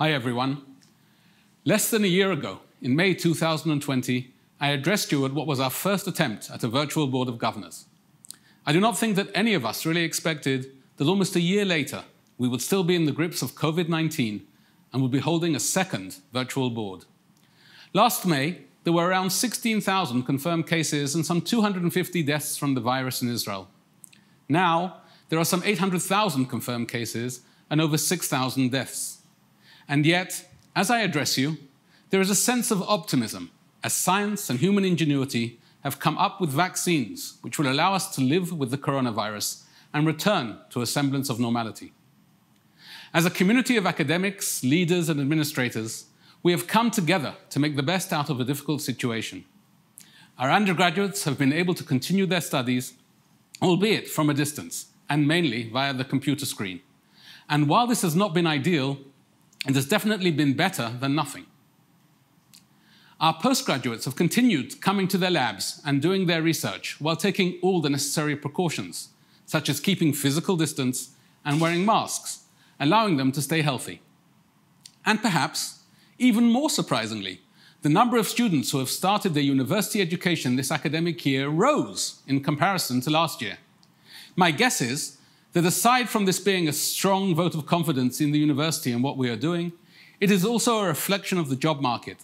Hi everyone. Less than a year ago, in May 2020, I addressed you at what was our first attempt at a virtual Board of Governors. I do not think that any of us really expected that almost a year later, we would still be in the grips of COVID-19 and would be holding a second virtual board. Last May, there were around 16,000 confirmed cases and some 250 deaths from the virus in Israel. Now, there are some 800,000 confirmed cases and over 6,000 deaths. And yet, as I address you, there is a sense of optimism as science and human ingenuity have come up with vaccines which will allow us to live with the coronavirus and return to a semblance of normality. As a community of academics, leaders, and administrators, we have come together to make the best out of a difficult situation. Our undergraduates have been able to continue their studies, albeit from a distance, and mainly via the computer screen. And while this has not been ideal, it has definitely been better than nothing. Our postgraduates have continued coming to their labs and doing their research while taking all the necessary precautions, such as keeping physical distance and wearing masks, allowing them to stay healthy. And perhaps, even more surprisingly, the number of students who have started their university education this academic year rose in comparison to last year. My guess is that aside from this being a strong vote of confidence in the university and what we are doing, it is also a reflection of the job market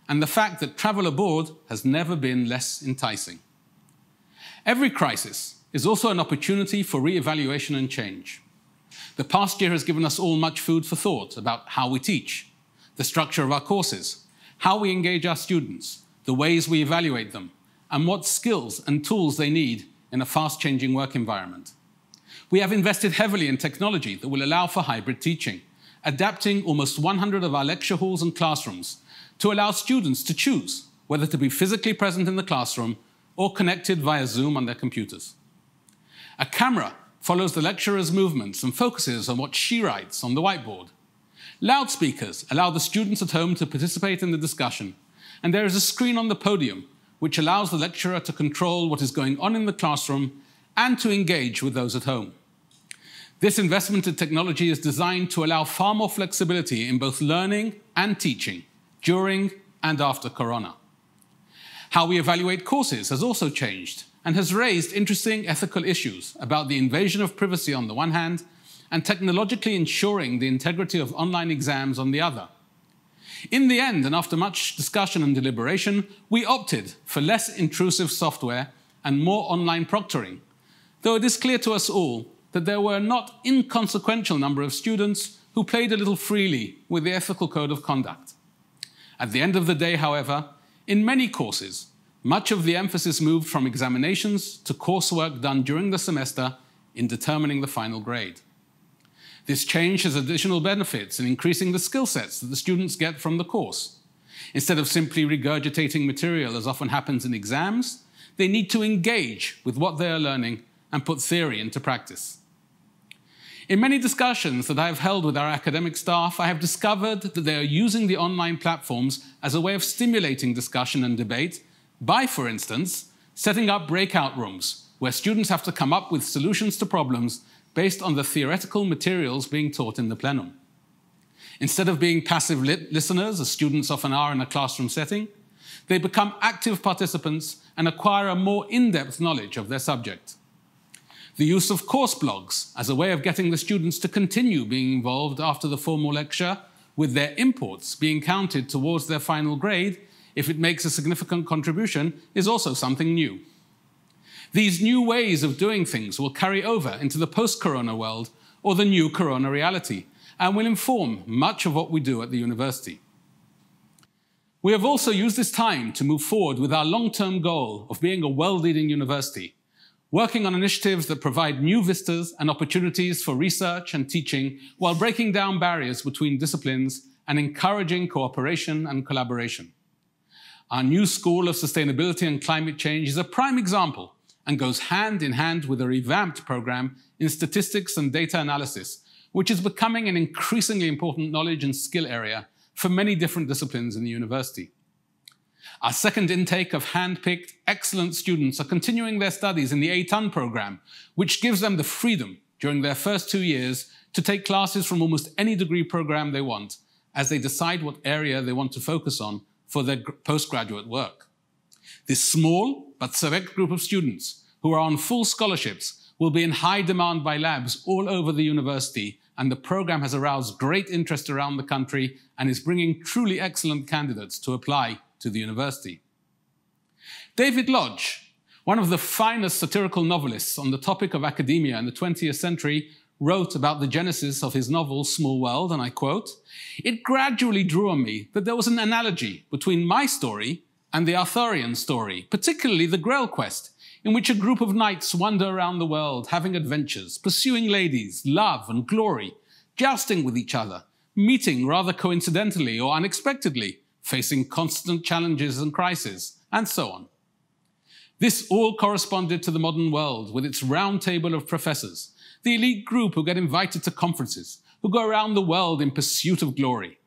and the fact that travel abroad has never been less enticing. Every crisis is also an opportunity for re-evaluation and change. The past year has given us all much food for thought about how we teach, the structure of our courses, how we engage our students, the ways we evaluate them, and what skills and tools they need in a fast-changing work environment. We have invested heavily in technology that will allow for hybrid teaching, adapting almost 100 of our lecture halls and classrooms to allow students to choose whether to be physically present in the classroom or connected via Zoom on their computers. A camera follows the lecturer's movements and focuses on what she writes on the whiteboard. Loudspeakers allow the students at home to participate in the discussion, and there is a screen on the podium which allows the lecturer to control what is going on in the classroom and to engage with those at home. This investment in technology is designed to allow far more flexibility in both learning and teaching during and after Corona. How we evaluate courses has also changed and has raised interesting ethical issues about the invasion of privacy on the one hand and technologically ensuring the integrity of online exams on the other. In the end, and after much discussion and deliberation, we opted for less intrusive software and more online proctoring, though it is clear to us all that there were a not inconsequential number of students who played a little freely with the ethical code of conduct. At the end of the day, however, in many courses, much of the emphasis moved from examinations to coursework done during the semester in determining the final grade. This change has additional benefits in increasing the skill sets that the students get from the course. Instead of simply regurgitating material, as often happens in exams, they need to engage with what they are learning and put theory into practice. In many discussions that I have held with our academic staff, I have discovered that they are using the online platforms as a way of stimulating discussion and debate by, for instance, setting up breakout rooms where students have to come up with solutions to problems based on the theoretical materials being taught in the plenum. Instead of being passive listeners, as students often are in a classroom setting, they become active participants and acquire a more in-depth knowledge of their subject. The use of course blogs as a way of getting the students to continue being involved after the formal lecture, with their imports being counted towards their final grade if it makes a significant contribution, is also something new. These new ways of doing things will carry over into the post-corona world or the new corona reality and will inform much of what we do at the university. We have also used this time to move forward with our long-term goal of being a world-leading university, working on initiatives that provide new vistas and opportunities for research and teaching while breaking down barriers between disciplines and encouraging cooperation and collaboration. Our new School of Sustainability and Climate Change is a prime example and goes hand in hand with a revamped program in statistics and data analysis, which is becoming an increasingly important knowledge and skill area for many different disciplines in the university. Our second intake of hand-picked, excellent students are continuing their studies in the A-TON program, which gives them the freedom during their first 2 years to take classes from almost any degree program they want as they decide what area they want to focus on for their postgraduate work. This small but select group of students who are on full scholarships will be in high demand by labs all over the university, and the program has aroused great interest around the country and is bringing truly excellent candidates to apply to the university. David Lodge, one of the finest satirical novelists on the topic of academia in the 20th century, wrote about the genesis of his novel Small World, and I quote, "It gradually drew on me that there was an analogy between my story and the Arthurian story, particularly the Grail quest, in which a group of knights wander around the world, having adventures, pursuing ladies, love and glory, jousting with each other, meeting rather coincidentally or unexpectedly, facing constant challenges and crises, and so on. This all corresponded to the modern world with its round table of professors, the elite group who get invited to conferences, who go around the world in pursuit of glory.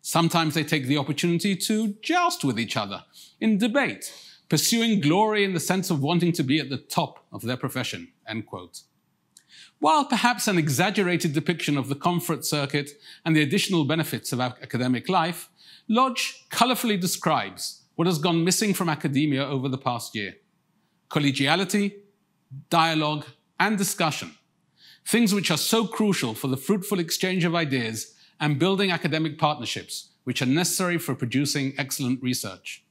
Sometimes they take the opportunity to joust with each other in debate, pursuing glory in the sense of wanting to be at the top of their profession," end quote. While perhaps an exaggerated depiction of the comfort circuit and the additional benefits of academic life, Lodge colourfully describes what has gone missing from academia over the past year: collegiality, dialogue, and discussion, things which are so crucial for the fruitful exchange of ideas and building academic partnerships, which are necessary for producing excellent research.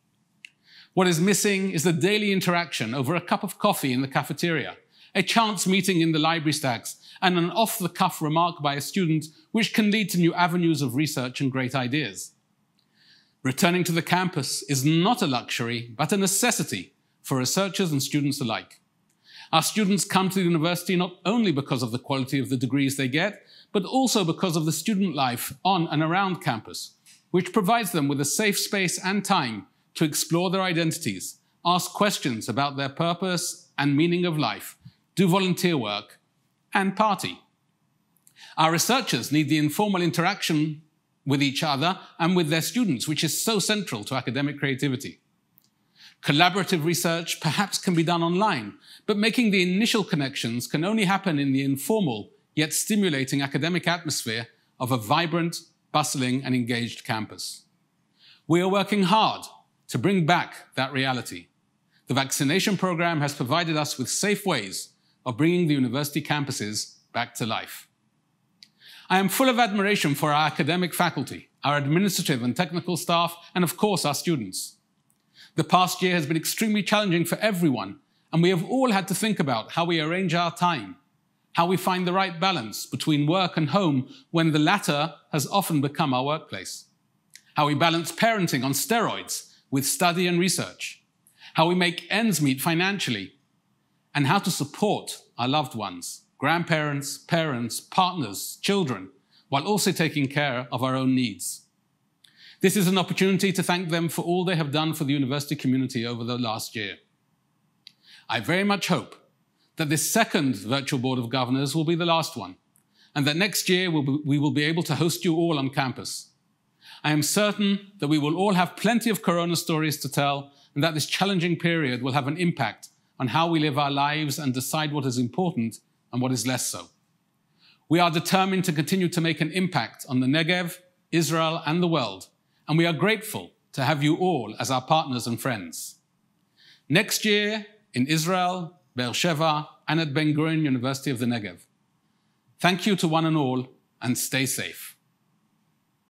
What is missing is the daily interaction over a cup of coffee in the cafeteria, a chance meeting in the library stacks, and an off-the-cuff remark by a student which can lead to new avenues of research and great ideas. Returning to the campus is not a luxury, but a necessity for researchers and students alike. Our students come to the university not only because of the quality of the degrees they get, but also because of the student life on and around campus, which provides them with a safe space and time to explore their identities, ask questions about their purpose and meaning of life, do volunteer work, and party. Our researchers need the informal interaction with each other and with their students, which is so central to academic creativity. Collaborative research perhaps can be done online, but making the initial connections can only happen in the informal yet stimulating academic atmosphere of a vibrant, bustling, and engaged campus. We are working hard to bring back that reality. The vaccination program has provided us with safe ways of bringing the university campuses back to life. I am full of admiration for our academic faculty, our administrative and technical staff, and of course our students. The past year has been extremely challenging for everyone, and we have all had to think about how we arrange our time, how we find the right balance between work and home when the latter has often become our workplace, how we balance parenting on steroids with study and research, how we make ends meet financially, and how to support our loved ones, grandparents, parents, partners, children, while also taking care of our own needs. This is an opportunity to thank them for all they have done for the university community over the last year. I very much hope that this second virtual Board of Governors will be the last one, and that next year we will be able to host you all on campus. I am certain that we will all have plenty of Corona stories to tell, and that this challenging period will have an impact on how we live our lives and decide what is important and what is less so. We are determined to continue to make an impact on the Negev, Israel, and the world, and we are grateful to have you all as our partners and friends. Next year, in Israel, Beersheba, and at Ben Gurion University of the Negev. Thank you to one and all, and stay safe.